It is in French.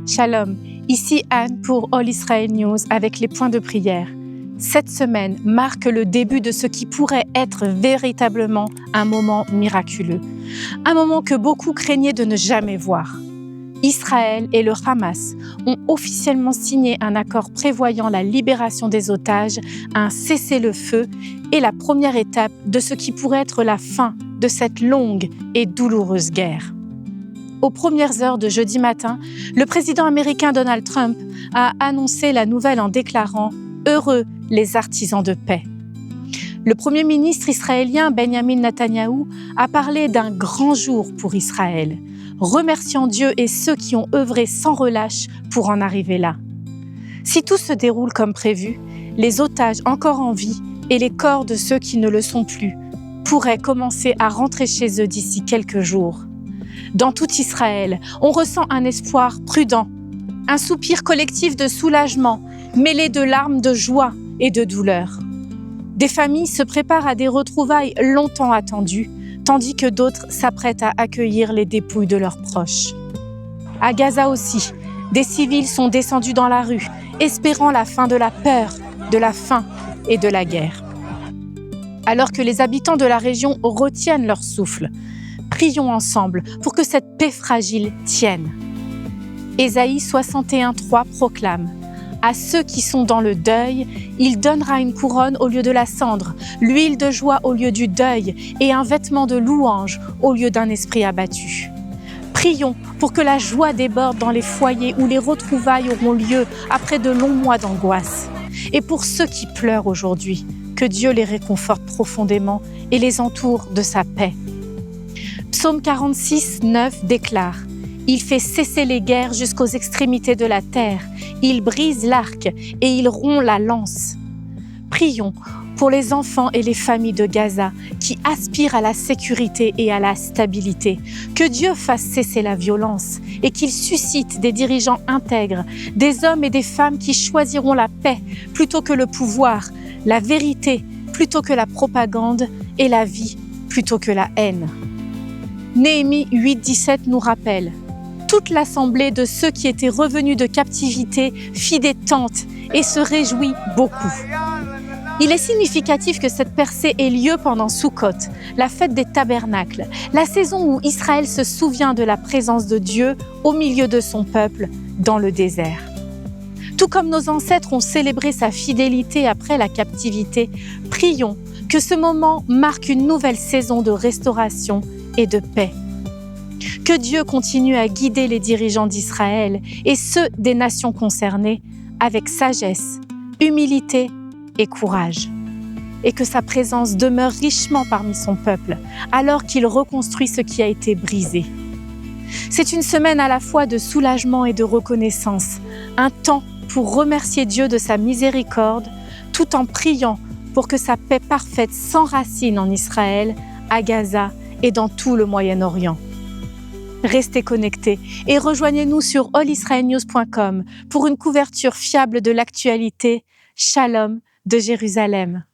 Shalom, ici Anne pour All Israel News avec les points de prière. Cette semaine marque le début de ce qui pourrait être véritablement un moment miraculeux. Un moment que beaucoup craignaient de ne jamais voir. Israël et le Hamas ont officiellement signé un accord prévoyant la libération des otages, un cessez-le-feu et la première étape de ce qui pourrait être la fin de cette longue et douloureuse guerre. Aux premières heures de jeudi matin, le président américain Donald Trump a annoncé la nouvelle en déclarant « Heureux les artisans de paix ». Le premier ministre israélien Benjamin Netanyahou a parlé d'un grand jour pour Israël, remerciant Dieu et ceux qui ont œuvré sans relâche pour en arriver là. Si tout se déroule comme prévu, les otages encore en vie et les corps de ceux qui ne le sont plus pourraient commencer à rentrer chez eux d'ici quelques jours. Dans tout Israël, on ressent un espoir prudent, un soupir collectif de soulagement, mêlé de larmes de joie et de douleur. Des familles se préparent à des retrouvailles longtemps attendues, tandis que d'autres s'apprêtent à accueillir les dépouilles de leurs proches. À Gaza aussi, des civils sont descendus dans la rue, espérant la fin de la peur, de la faim et de la guerre. Alors que les habitants de la région retiennent leur souffle, prions ensemble pour que cette paix fragile tienne. Ésaïe 61:3 proclame « À ceux qui sont dans le deuil, il donnera une couronne au lieu de la cendre, l'huile de joie au lieu du deuil et un vêtement de louange au lieu d'un esprit abattu. » Prions pour que la joie déborde dans les foyers où les retrouvailles auront lieu après de longs mois d'angoisse. Et pour ceux qui pleurent aujourd'hui, que Dieu les réconforte profondément et les entoure de sa paix. Psaume 46:9 déclare « Il fait cesser les guerres jusqu'aux extrémités de la terre, il brise l'arc et il rompt la lance. » Prions pour les enfants et les familles de Gaza qui aspirent à la sécurité et à la stabilité. Que Dieu fasse cesser la violence et qu'il suscite des dirigeants intègres, des hommes et des femmes qui choisiront la paix plutôt que le pouvoir, la vérité plutôt que la propagande et la vie plutôt que la haine. Néhémie 8:17 nous rappelle « Toute l'assemblée de ceux qui étaient revenus de captivité fit des tentes et se réjouit beaucoup. » Il est significatif que cette percée ait lieu pendant Soukhot, la fête des tabernacles, la saison où Israël se souvient de la présence de Dieu au milieu de son peuple dans le désert. Tout comme nos ancêtres ont célébré sa fidélité après la captivité, prions que ce moment marque une nouvelle saison de restauration et de paix. Que Dieu continue à guider les dirigeants d'Israël et ceux des nations concernées avec sagesse, humilité et courage. Et que sa présence demeure richement parmi son peuple alors qu'il reconstruit ce qui a été brisé. C'est une semaine à la fois de soulagement et de reconnaissance, un temps pour remercier Dieu de sa miséricorde tout en priant pour que sa paix parfaite s'enracine en Israël, à Gaza et dans tout le Moyen-Orient. Restez connectés et rejoignez-nous sur allisraelnews.com pour une couverture fiable de l'actualité. Shalom de Jérusalem.